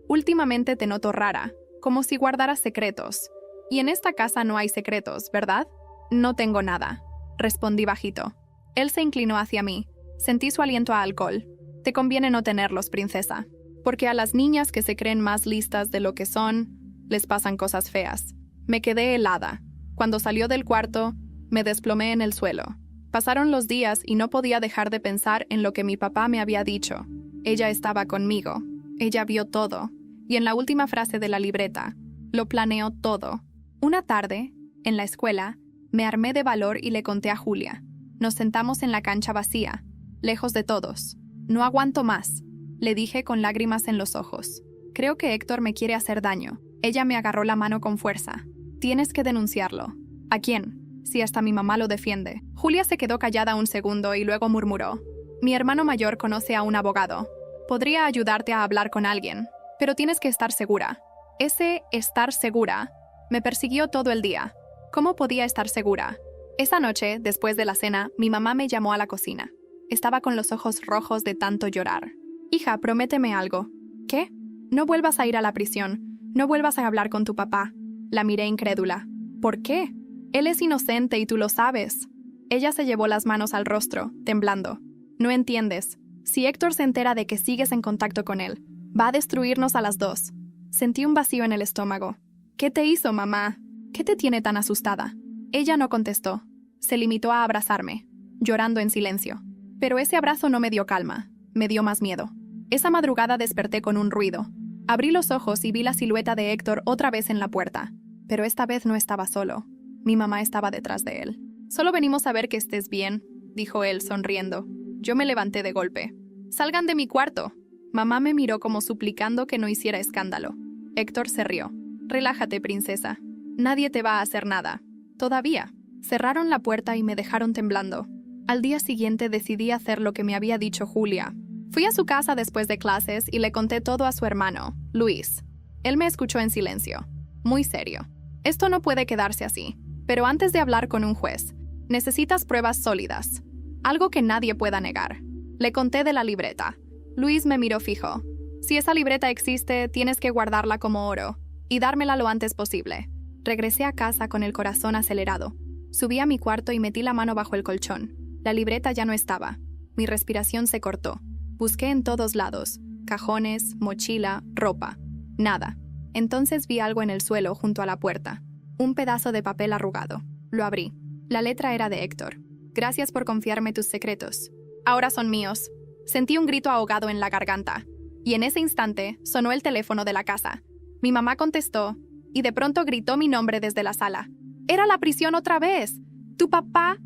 «Últimamente te noto rara, como si guardaras secretos. Y en esta casa no hay secretos, ¿verdad?» «No tengo nada», respondí bajito. Él se inclinó hacia mí. Sentí su aliento a alcohol. «Te conviene no tenerlos, princesa, porque a las niñas que se creen más listas de lo que son, les pasan cosas feas». Me quedé helada. Cuando salió del cuarto, me desplomé en el suelo. Pasaron los días y no podía dejar de pensar en lo que mi papá me había dicho. Ella estaba conmigo. Ella vio todo. Y en la última frase de la libreta, lo planeó todo. Una tarde, en la escuela, me armé de valor y le conté a Julia. Nos sentamos en la cancha vacía, lejos de todos. «No aguanto más», le dije con lágrimas en los ojos. «Creo que Héctor me quiere hacer daño». Ella me agarró la mano con fuerza. «Tienes que denunciarlo». «¿A quién? Si hasta mi mamá lo defiende». Julia se quedó callada un segundo y luego murmuró. «Mi hermano mayor conoce a un abogado. Podría ayudarte a hablar con alguien, pero tienes que estar segura». Ese «estar segura» me persiguió todo el día. ¿Cómo podía estar segura? Esa noche, después de la cena, mi mamá me llamó a la cocina. Estaba con los ojos rojos de tanto llorar. «Hija, prométeme algo». «¿Qué?» «No vuelvas a ir a la prisión. No vuelvas a hablar con tu papá». La miré incrédula. «¿Por qué? Él es inocente y tú lo sabes». Ella se llevó las manos al rostro, temblando. «No entiendes. Si Héctor se entera de que sigues en contacto con él, va a destruirnos a las dos». Sentí un vacío en el estómago. «¿Qué te hizo, mamá? ¿Qué te tiene tan asustada?» Ella no contestó. Se limitó a abrazarme, llorando en silencio. Pero ese abrazo no me dio calma, me dio más miedo. Esa madrugada desperté con un ruido. Abrí los ojos y vi la silueta de Héctor otra vez en la puerta. Pero esta vez no estaba solo. Mi mamá estaba detrás de él. «Solo venimos a ver que estés bien», dijo él, sonriendo. Yo me levanté de golpe. «Salgan de mi cuarto». Mamá me miró como suplicando que no hiciera escándalo. Héctor se rió. «Relájate, princesa. Nadie te va a hacer nada. Todavía». Cerraron la puerta y me dejaron temblando. Al día siguiente decidí hacer lo que me había dicho Julia. Fui a su casa después de clases y le conté todo a su hermano, Luis. Él me escuchó en silencio, muy serio. «Esto no puede quedarse así, pero antes de hablar con un juez, necesitas pruebas sólidas, algo que nadie pueda negar». Le conté de la libreta. Luis me miró fijo. «Si esa libreta existe, tienes que guardarla como oro y dármela lo antes posible». Regresé a casa con el corazón acelerado. Subí a mi cuarto y metí la mano bajo el colchón. La libreta ya no estaba. Mi respiración se cortó. Busqué en todos lados, cajones, mochila, ropa. Nada. Entonces vi algo en el suelo junto a la puerta. Un pedazo de papel arrugado. Lo abrí. La letra era de Héctor. «Gracias por confiarme tus secretos. Ahora son míos». Sentí un grito ahogado en la garganta. Y en ese instante sonó el teléfono de la casa. Mi mamá contestó y de pronto gritó mi nombre desde la sala. «¡Era la prisión otra vez! Tu papá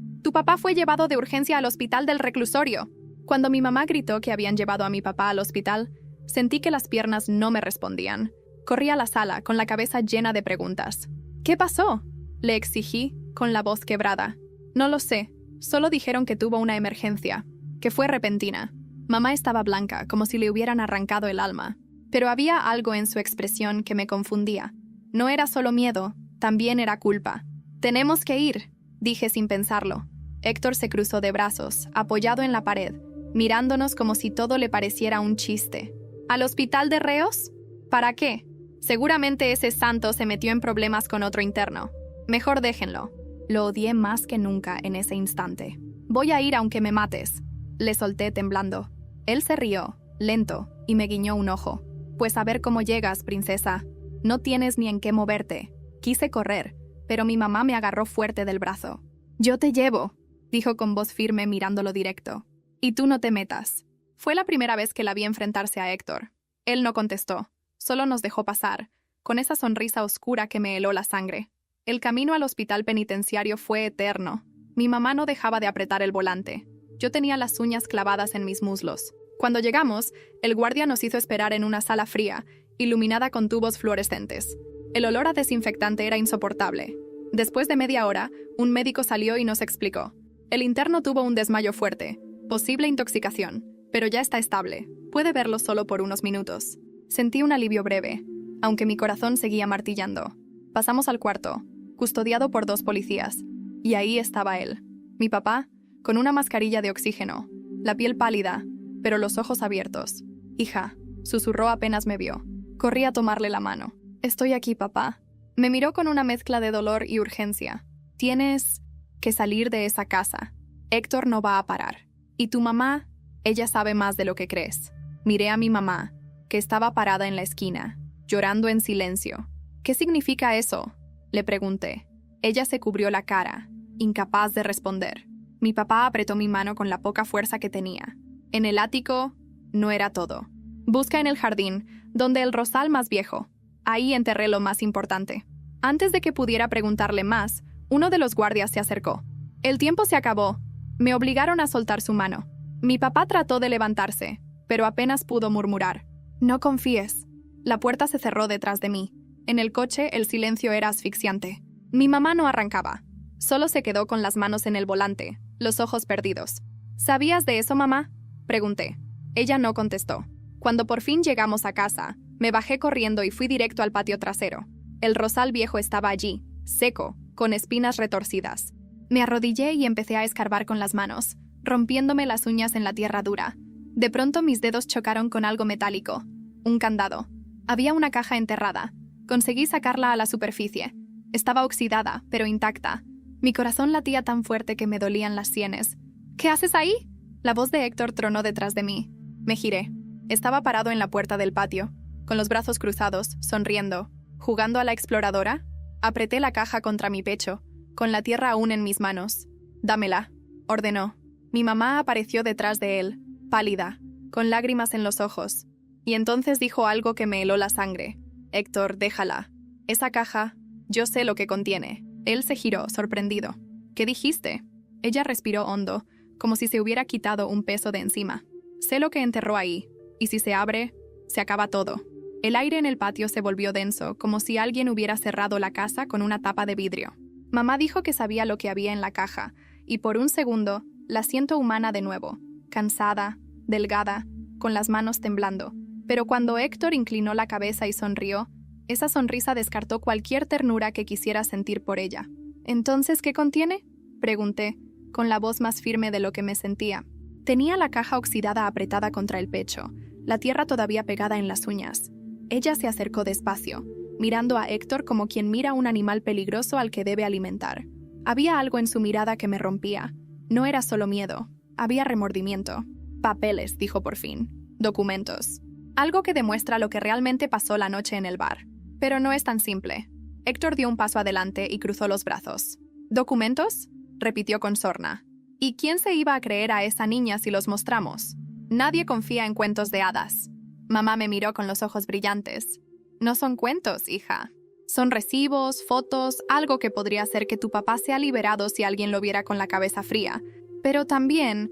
fue llevado de urgencia al hospital del reclusorio». Cuando mi mamá gritó que habían llevado a mi papá al hospital, sentí que las piernas no me respondían. Corrí a la sala con la cabeza llena de preguntas. «¿Qué pasó?», le exigí, con la voz quebrada. «No lo sé. Solo dijeron que tuvo una emergencia, que fue repentina». Mamá estaba blanca, como si le hubieran arrancado el alma. Pero había algo en su expresión que me confundía. No era solo miedo, también era culpa. «Tenemos que ir», dije sin pensarlo. Héctor se cruzó de brazos, apoyado en la pared, mirándonos como si todo le pareciera un chiste. «¿Al hospital de reos? ¿Para qué? Seguramente ese santo se metió en problemas con otro interno. Mejor déjenlo». Lo odié más que nunca en ese instante. Voy a ir aunque me mates. Le solté temblando. Él se rió, lento, y me guiñó un ojo. Pues a ver cómo llegas, princesa. No tienes ni en qué moverte. Quise correr, pero mi mamá me agarró fuerte del brazo. Yo te llevo, dijo con voz firme mirándolo directo. Y tú no te metas. Fue la primera vez que la vi enfrentarse a Héctor. Él no contestó, solo nos dejó pasar, con esa sonrisa oscura que me heló la sangre. El camino al hospital penitenciario fue eterno. Mi mamá no dejaba de apretar el volante. Yo tenía las uñas clavadas en mis muslos. Cuando llegamos, el guardia nos hizo esperar en una sala fría, iluminada con tubos fluorescentes. El olor a desinfectante era insoportable. Después de media hora, un médico salió y nos explicó. El interno tuvo un desmayo fuerte, posible intoxicación, pero ya está estable. Puede verlo solo por unos minutos. Sentí un alivio breve, aunque mi corazón seguía martillando. Pasamos al cuarto, custodiado por 2 policías, y ahí estaba él, mi papá, con una mascarilla de oxígeno, la piel pálida, pero los ojos abiertos. «Hija», susurró apenas me vio. Corrí a tomarle la mano. «Estoy aquí, papá». Me miró con una mezcla de dolor y urgencia. «Tienes que salir de esa casa. Héctor no va a parar. Y tu mamá, ella sabe más de lo que crees». Miré a mi mamá, que estaba parada en la esquina, llorando en silencio. «¿Qué significa eso?», le pregunté. Ella se cubrió la cara, incapaz de responder. Mi papá apretó mi mano con la poca fuerza que tenía. En el ático, no era todo. «Busca en el jardín, donde el rosal más viejo. Ahí enterré lo más importante». Antes de que pudiera preguntarle más, uno de los guardias se acercó. El tiempo se acabó. Me obligaron a soltar su mano. Mi papá trató de levantarse, pero apenas pudo murmurar. «No confíes». La puerta se cerró detrás de mí. En el coche, el silencio era asfixiante. Mi mamá no arrancaba. Solo se quedó con las manos en el volante, los ojos perdidos. «¿Sabías de eso, mamá?», pregunté. Ella no contestó. Cuando por fin llegamos a casa, me bajé corriendo y fui directo al patio trasero. El rosal viejo estaba allí, seco, con espinas retorcidas. Me arrodillé y empecé a escarbar con las manos, rompiéndome las uñas en la tierra dura. De pronto mis dedos chocaron con algo metálico. Un candado. Había una caja enterrada. Conseguí sacarla a la superficie. Estaba oxidada, pero intacta. Mi corazón latía tan fuerte que me dolían las sienes. «¿Qué haces ahí?», la voz de Héctor tronó detrás de mí. Me giré. Estaba parado en la puerta del patio, con los brazos cruzados, sonriendo. ¿Jugando a la exploradora? Apreté la caja contra mi pecho, con la tierra aún en mis manos. «Dámela», ordenó. Mi mamá apareció detrás de él, pálida, con lágrimas en los ojos. Y entonces dijo algo que me heló la sangre. «Héctor, déjala. Esa caja, yo sé lo que contiene». Él se giró, sorprendido. «¿Qué dijiste?». Ella respiró hondo, como si se hubiera quitado un peso de encima. «Sé lo que enterró ahí, y si se abre, se acaba todo». El aire en el patio se volvió denso, como si alguien hubiera cerrado la casa con una tapa de vidrio. Mamá dijo que sabía lo que había en la caja, y por un segundo la siento humana de nuevo, cansada, delgada, con las manos temblando. Pero cuando Héctor inclinó la cabeza y sonrió, esa sonrisa descartó cualquier ternura que quisiera sentir por ella. «¿Entonces qué contiene?», pregunté, con la voz más firme de lo que me sentía. Tenía la caja oxidada apretada contra el pecho, la tierra todavía pegada en las uñas. Ella se acercó despacio, mirando a Héctor como quien mira a un animal peligroso al que debe alimentar. Había algo en su mirada que me rompía. No era solo miedo, había remordimiento. «Papeles», dijo por fin. «Documentos». Algo que demuestra lo que realmente pasó la noche en el bar. Pero no es tan simple. Héctor dio un paso adelante y cruzó los brazos. «¿Documentos?», repitió con sorna. «¿Y quién se iba a creer a esa niña si los mostramos? Nadie confía en cuentos de hadas». Mamá me miró con los ojos brillantes. «No son cuentos, hija. Son recibos, fotos, algo que podría hacer que tu papá sea liberado si alguien lo viera con la cabeza fría. Pero también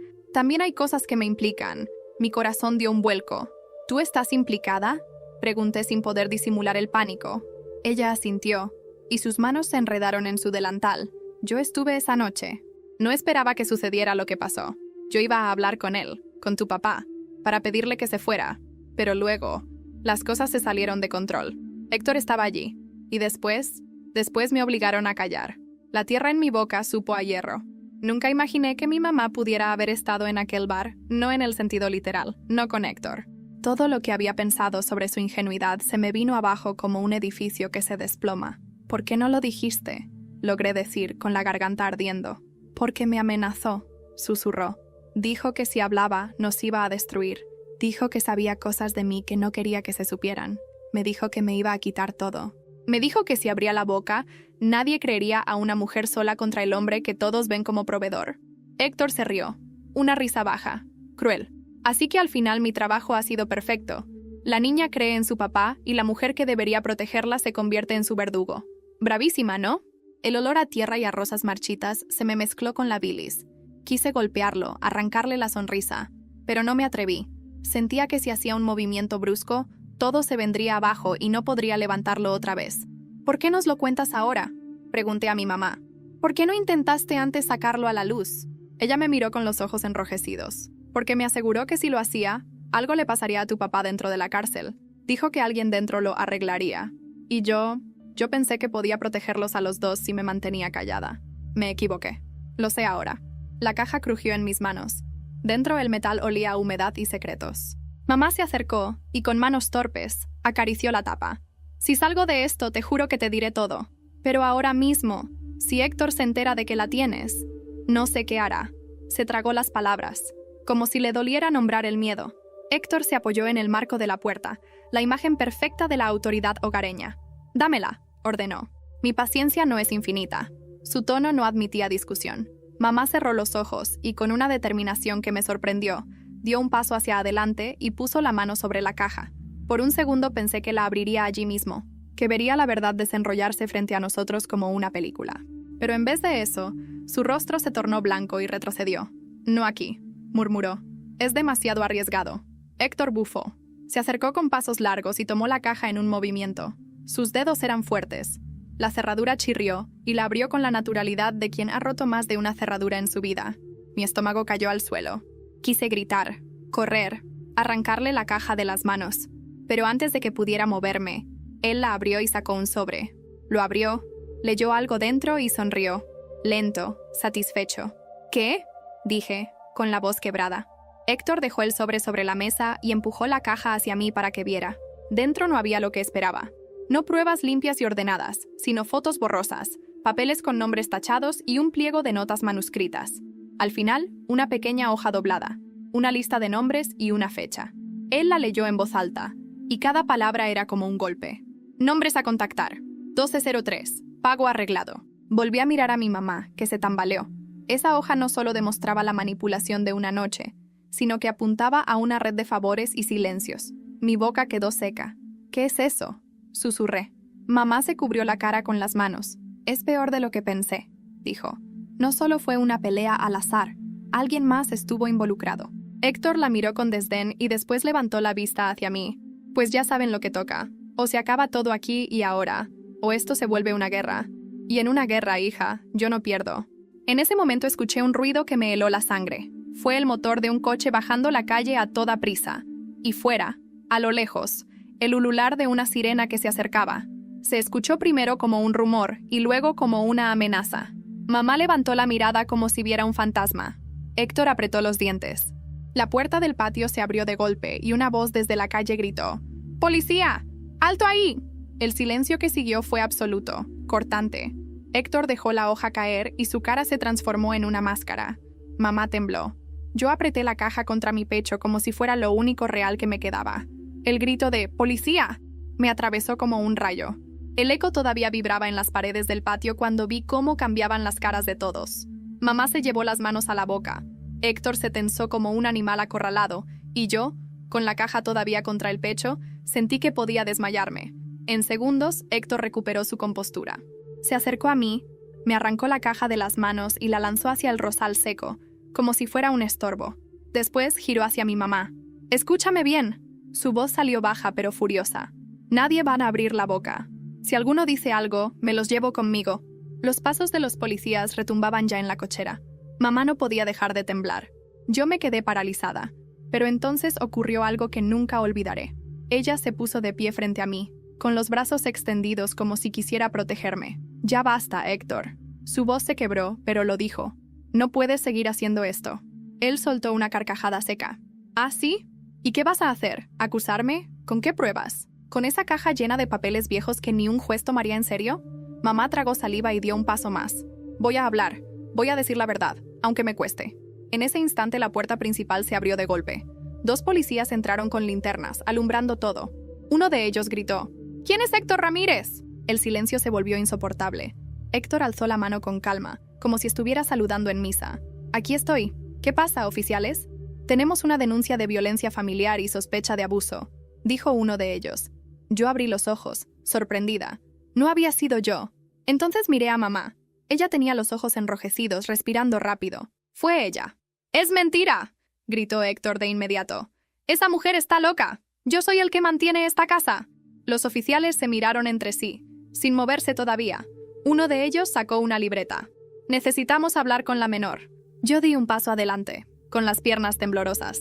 hay cosas que me implican». Mi corazón dio un vuelco. «¿Tú estás implicada?», pregunté sin poder disimular el pánico. Ella asintió, y sus manos se enredaron en su delantal. «Yo estuve esa noche. No esperaba que sucediera lo que pasó. Yo iba a hablar con él, con tu papá, para pedirle que se fuera. Pero luego, las cosas se salieron de control. Héctor estaba allí, y después me obligaron a callar. La tierra en mi boca supo a hierro. Nunca imaginé que mi mamá pudiera haber estado en aquel bar, no en el sentido literal, no con Héctor. Todo lo que había pensado sobre su ingenuidad se me vino abajo como un edificio que se desploma. «¿Por qué no lo dijiste?», logré decir con la garganta ardiendo. «Porque me amenazó». susurró. Dijo que si hablaba nos iba a destruir. Dijo que sabía cosas de mí que no quería que se supieran. Me dijo que me iba a quitar todo. Me dijo que si abría la boca, nadie creería a una mujer sola contra el hombre que todos ven como proveedor. Héctor se rió. Una risa baja, cruel. Así que al final mi trabajo ha sido perfecto. La niña cree en su papá y la mujer que debería protegerla se convierte en su verdugo. Bravísima, ¿no? El olor a tierra y a rosas marchitas se me mezcló con la bilis. Quise golpearlo, arrancarle la sonrisa, pero no me atreví. Sentía que si hacía un movimiento brusco, todo se vendría abajo y no podría levantarlo otra vez. ¿Por qué nos lo cuentas ahora?, pregunté a mi mamá. ¿Por qué no intentaste antes sacarlo a la luz? Ella me miró con los ojos enrojecidos, porque me aseguró que si lo hacía, algo le pasaría a tu papá dentro de la cárcel. Dijo que alguien dentro lo arreglaría. Y yo pensé que podía protegerlos a los dos si me mantenía callada. Me equivoqué. Lo sé ahora. La caja crujió en mis manos. Dentro el metal olía a humedad y secretos. Mamá se acercó y con manos torpes acarició la tapa. Si salgo de esto, te juro que te diré todo. Pero ahora mismo, si Héctor se entera de que la tienes, no sé qué hará. Se tragó las palabras, como si le doliera nombrar el miedo. Héctor se apoyó en el marco de la puerta, la imagen perfecta de la autoridad hogareña. «Dámela», ordenó. Mi paciencia no es infinita. Su tono no admitía discusión. Mamá cerró los ojos y, con una determinación que me sorprendió, dio un paso hacia adelante y puso la mano sobre la caja. Por un segundo pensé que la abriría allí mismo, que vería la verdad desenrollarse frente a nosotros como una película. Pero en vez de eso, su rostro se tornó blanco y retrocedió. «No aquí», murmuró. «Es demasiado arriesgado». Héctor bufó. Se acercó con pasos largos y tomó la caja en un movimiento. Sus dedos eran fuertes. La cerradura chirrió y la abrió con la naturalidad de quien ha roto más de una cerradura en su vida. Mi estómago cayó al suelo. Quise gritar, correr, arrancarle la caja de las manos. Pero antes de que pudiera moverme, él la abrió y sacó un sobre. Lo abrió, leyó algo dentro y sonrió. Lento, satisfecho. «¿Qué?», dije, con la voz quebrada. Héctor dejó el sobre la mesa y empujó la caja hacia mí para que viera. Dentro no había lo que esperaba. No pruebas limpias y ordenadas, sino fotos borrosas, papeles con nombres tachados y un pliego de notas manuscritas. Al final, una pequeña hoja doblada, una lista de nombres y una fecha. Él la leyó en voz alta, y cada palabra era como un golpe. «Nombres a contactar. 1203. Pago arreglado». Volví a mirar a mi mamá, que se tambaleó. Esa hoja no solo demostraba la manipulación de una noche, sino que apuntaba a una red de favores y silencios. Mi boca quedó seca. «¿Qué es eso?», susurré. Mamá se cubrió la cara con las manos. «Es peor de lo que pensé», dijo. «No solo fue una pelea al azar, alguien más estuvo involucrado». Héctor la miró con desdén y después levantó la vista hacia mí. «Pues ya saben lo que toca. O se acaba todo aquí y ahora, o esto se vuelve una guerra. Y en una guerra, hija, yo no pierdo». En ese momento escuché un ruido que me heló la sangre. Fue el motor de un coche bajando la calle a toda prisa. Y fuera, a lo lejos, el ulular de una sirena que se acercaba. Se escuchó primero como un rumor y luego como una amenaza. Mamá levantó la mirada como si viera un fantasma. Héctor apretó los dientes. La puerta del patio se abrió de golpe y una voz desde la calle gritó: «¡Policía! ¡Alto ahí!». El silencio que siguió fue absoluto, cortante. Héctor dejó la hoja caer y su cara se transformó en una máscara. Mamá tembló. Yo apreté la caja contra mi pecho como si fuera lo único real que me quedaba. El grito de «¡Policía!» me atravesó como un rayo. El eco todavía vibraba en las paredes del patio cuando vi cómo cambiaban las caras de todos. Mamá se llevó las manos a la boca. Héctor se tensó como un animal acorralado, y yo, con la caja todavía contra el pecho, sentí que podía desmayarme. En segundos, Héctor recuperó su compostura. Se acercó a mí, me arrancó la caja de las manos y la lanzó hacia el rosal seco, como si fuera un estorbo. Después giró hacia mi mamá. «Escúchame bien». Su voz salió baja pero furiosa. «Nadie va a abrir la boca. Si alguno dice algo, me los llevo conmigo». Los pasos de los policías retumbaban ya en la cochera. Mamá no podía dejar de temblar. Yo me quedé paralizada. Pero entonces ocurrió algo que nunca olvidaré. Ella se puso de pie frente a mí, con los brazos extendidos como si quisiera protegerme. «Ya basta, Héctor». Su voz se quebró, pero lo dijo. «No puedes seguir haciendo esto». Él soltó una carcajada seca. «¿Ah, sí? ¿Y qué vas a hacer? ¿Acusarme? ¿Con qué pruebas? ¿Con esa caja llena de papeles viejos que ni un juez tomaría en serio?». Mamá tragó saliva y dio un paso más. «Voy a hablar. Voy a decir la verdad, aunque me cueste». En ese instante la puerta principal se abrió de golpe. 2 policías entraron con linternas, alumbrando todo. Uno de ellos gritó: «¿Quién es Héctor Ramírez?». El silencio se volvió insoportable. Héctor alzó la mano con calma, como si estuviera saludando en misa. «Aquí estoy. ¿Qué pasa, oficiales?». «Tenemos una denuncia de violencia familiar y sospecha de abuso», dijo uno de ellos. Yo abrí los ojos, sorprendida. No había sido yo. Entonces miré a mamá. Ella tenía los ojos enrojecidos, respirando rápido. Fue ella. «¡Es mentira!», gritó Héctor de inmediato. «Esa mujer está loca. Yo soy el que mantiene esta casa». Los oficiales se miraron entre sí, sin moverse todavía. Uno de ellos sacó una libreta. «Necesitamos hablar con la menor». Yo di un paso adelante, con las piernas temblorosas.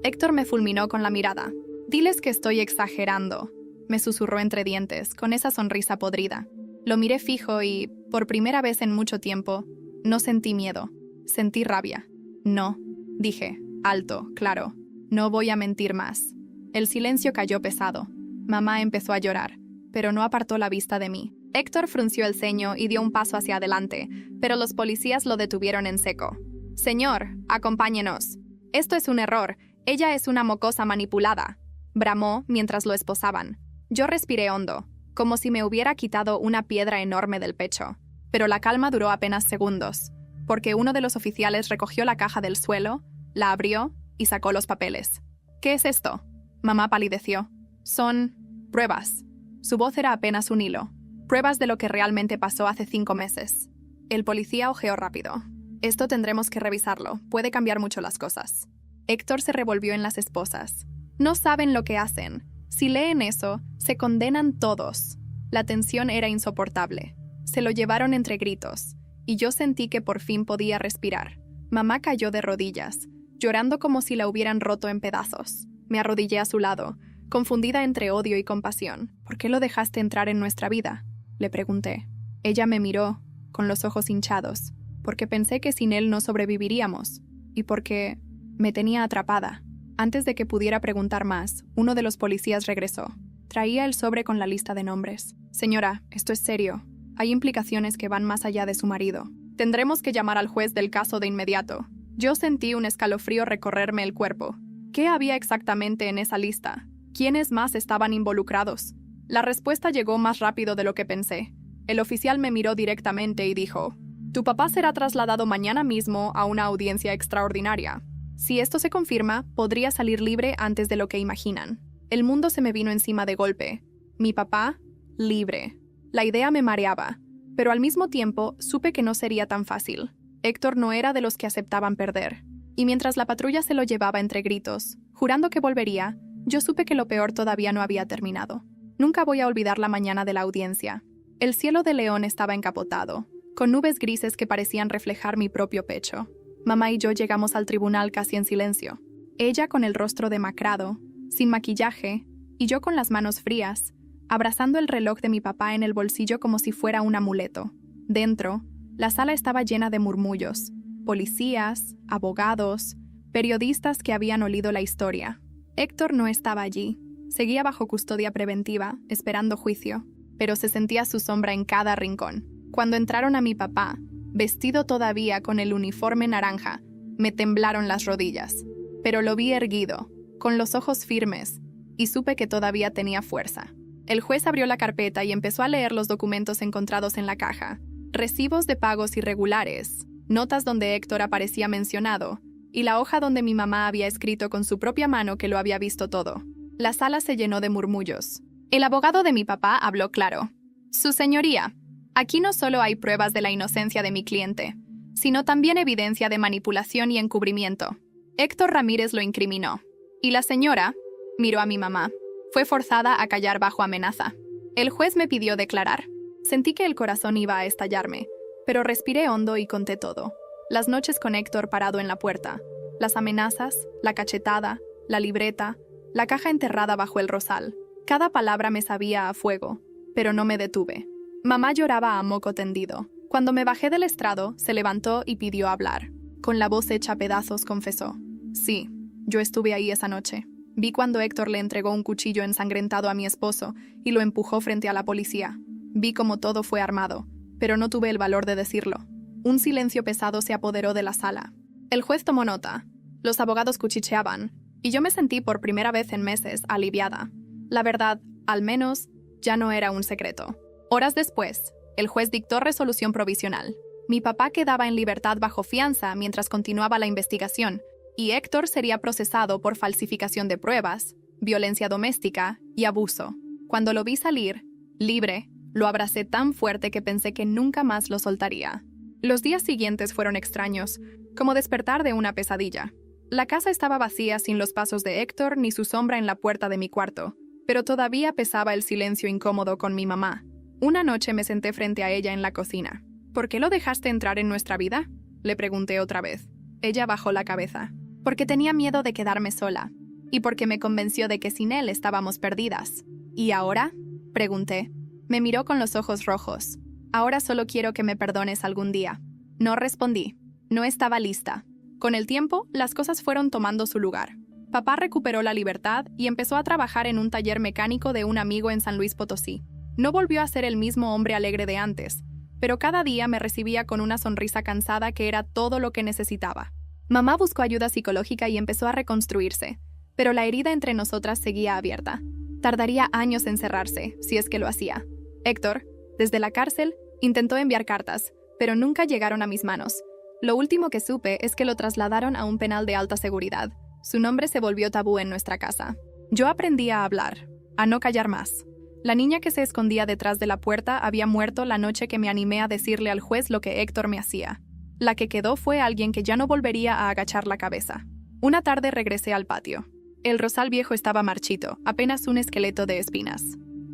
Héctor me fulminó con la mirada. «Diles que estoy exagerando», me susurró entre dientes, con esa sonrisa podrida. Lo miré fijo y, por primera vez en mucho tiempo, no sentí miedo. Sentí rabia. «No», dije, alto, claro. «No voy a mentir más». El silencio cayó pesado. Mamá empezó a llorar, pero no apartó la vista de mí. Héctor frunció el ceño y dio un paso hacia adelante, pero los policías lo detuvieron en seco. «Señor, acompáñenos. Esto es un error. Ella es una mocosa manipulada», bramó mientras lo esposaban. Yo respiré hondo, como si me hubiera quitado una piedra enorme del pecho. Pero la calma duró apenas segundos, porque uno de los oficiales recogió la caja del suelo, la abrió y sacó los papeles. «¿Qué es esto?». Mamá palideció. «Son pruebas». Su voz era apenas un hilo. «Pruebas de lo que realmente pasó hace 5 meses». El policía ojeó rápido. «Esto tendremos que revisarlo. Puede cambiar mucho las cosas». Héctor se revolvió en las esposas. «No saben lo que hacen. Si leen eso, se condenan todos». La tensión era insoportable. Se lo llevaron entre gritos, y yo sentí que por fin podía respirar. Mamá cayó de rodillas, llorando como si la hubieran roto en pedazos. Me arrodillé a su lado, confundida entre odio y compasión. «¿Por qué lo dejaste entrar en nuestra vida?», le pregunté. Ella me miró, con los ojos hinchados, porque pensé que sin él no sobreviviríamos, y porque me tenía atrapada. Antes de que pudiera preguntar más, uno de los policías regresó. Traía el sobre con la lista de nombres. «Señora, esto es serio. Hay implicaciones que van más allá de su marido. Tendremos que llamar al juez del caso de inmediato». Yo sentí un escalofrío recorrerme el cuerpo. ¿Qué había exactamente en esa lista? ¿Quiénes más estaban involucrados? La respuesta llegó más rápido de lo que pensé. El oficial me miró directamente y dijo: «Tu papá será trasladado mañana mismo a una audiencia extraordinaria. Si esto se confirma, podría salir libre antes de lo que imaginan». El mundo se me vino encima de golpe. Mi papá, libre. La idea me mareaba, pero al mismo tiempo supe que no sería tan fácil. Héctor no era de los que aceptaban perder. Y mientras la patrulla se lo llevaba entre gritos, jurando que volvería, yo supe que lo peor todavía no había terminado. Nunca voy a olvidar la mañana de la audiencia. El cielo de León estaba encapotado, con nubes grises que parecían reflejar mi propio pecho. Mamá y yo llegamos al tribunal casi en silencio. Ella con el rostro demacrado, sin maquillaje, y yo con las manos frías, abrazando el reloj de mi papá en el bolsillo como si fuera un amuleto. Dentro, la sala estaba llena de murmullos, policías, abogados, periodistas que habían olido la historia. Héctor no estaba allí. Seguía bajo custodia preventiva, esperando juicio, pero se sentía su sombra en cada rincón. Cuando entraron a mi papá, vestido todavía con el uniforme naranja, me temblaron las rodillas, pero lo vi erguido, con los ojos firmes, y supe que todavía tenía fuerza. El juez abrió la carpeta y empezó a leer los documentos encontrados en la caja. Recibos de pagos irregulares, notas donde Héctor aparecía mencionado, y la hoja donde mi mamá había escrito con su propia mano que lo había visto todo. La sala se llenó de murmullos. El abogado de mi papá habló claro. «Su señoría, aquí no solo hay pruebas de la inocencia de mi cliente, sino también evidencia de manipulación y encubrimiento. Héctor Ramírez lo incriminó. Y la señora», miró a mi mamá, «fue forzada a callar bajo amenaza». El juez me pidió declarar. Sentí que el corazón iba a estallarme, pero respiré hondo y conté todo. Las noches con Héctor parado en la puerta, las amenazas, la cachetada, la libreta, la caja enterrada bajo el rosal. Cada palabra me sabía a fuego, pero no me detuve. Mamá lloraba a moco tendido. Cuando me bajé del estrado, se levantó y pidió hablar. Con la voz hecha pedazos confesó: «Sí, yo estuve ahí esa noche. Vi cuando Héctor le entregó un cuchillo ensangrentado a mi esposo y lo empujó frente a la policía. Vi cómo todo fue armado, pero no tuve el valor de decirlo». Un silencio pesado se apoderó de la sala. El juez tomó nota. Los abogados cuchicheaban, y yo me sentí por primera vez en meses aliviada. La verdad, al menos, ya no era un secreto. Horas después, el juez dictó resolución provisional. Mi papá quedaba en libertad bajo fianza mientras continuaba la investigación, y Héctor sería procesado por falsificación de pruebas, violencia doméstica y abuso. Cuando lo vi salir, libre, lo abracé tan fuerte que pensé que nunca más lo soltaría. Los días siguientes fueron extraños, como despertar de una pesadilla. La casa estaba vacía sin los pasos de Héctor ni su sombra en la puerta de mi cuarto, pero todavía pesaba el silencio incómodo con mi mamá. Una noche me senté frente a ella en la cocina. ¿Por qué lo dejaste entrar en nuestra vida?, le pregunté otra vez. Ella bajó la cabeza. Porque tenía miedo de quedarme sola, y porque me convenció de que sin él estábamos perdidas. ¿Y ahora?, pregunté. Me miró con los ojos rojos. Ahora solo quiero que me perdones algún día. No respondí. No estaba lista. Con el tiempo, las cosas fueron tomando su lugar. Papá recuperó la libertad y empezó a trabajar en un taller mecánico de un amigo en San Luis Potosí. No volvió a ser el mismo hombre alegre de antes, pero cada día me recibía con una sonrisa cansada que era todo lo que necesitaba. Mamá buscó ayuda psicológica y empezó a reconstruirse, pero la herida entre nosotras seguía abierta. Tardaría años en cerrarse, si es que lo hacía. Héctor, desde la cárcel, intentó enviar cartas, pero nunca llegaron a mis manos. Lo último que supe es que lo trasladaron a un penal de alta seguridad. Su nombre se volvió tabú en nuestra casa. Yo aprendí a hablar, a no callar más. La niña que se escondía detrás de la puerta había muerto la noche que me animé a decirle al juez lo que Héctor me hacía. La que quedó fue alguien que ya no volvería a agachar la cabeza. Una tarde regresé al patio. El rosal viejo estaba marchito, apenas un esqueleto de espinas.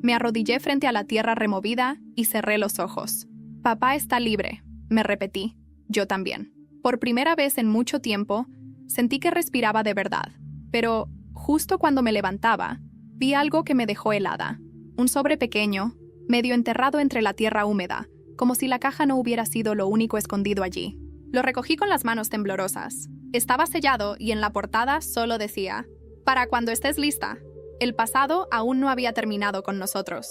Me arrodillé frente a la tierra removida y cerré los ojos. Papá está libre, me repetí. Yo también. Por primera vez en mucho tiempo, sentí que respiraba de verdad. Pero, justo cuando me levantaba, vi algo que me dejó helada. Un sobre pequeño, medio enterrado entre la tierra húmeda, como si la caja no hubiera sido lo único escondido allí. Lo recogí con las manos temblorosas. Estaba sellado y en la portada solo decía: «Para cuando estés lista». El pasado aún no había terminado con nosotros.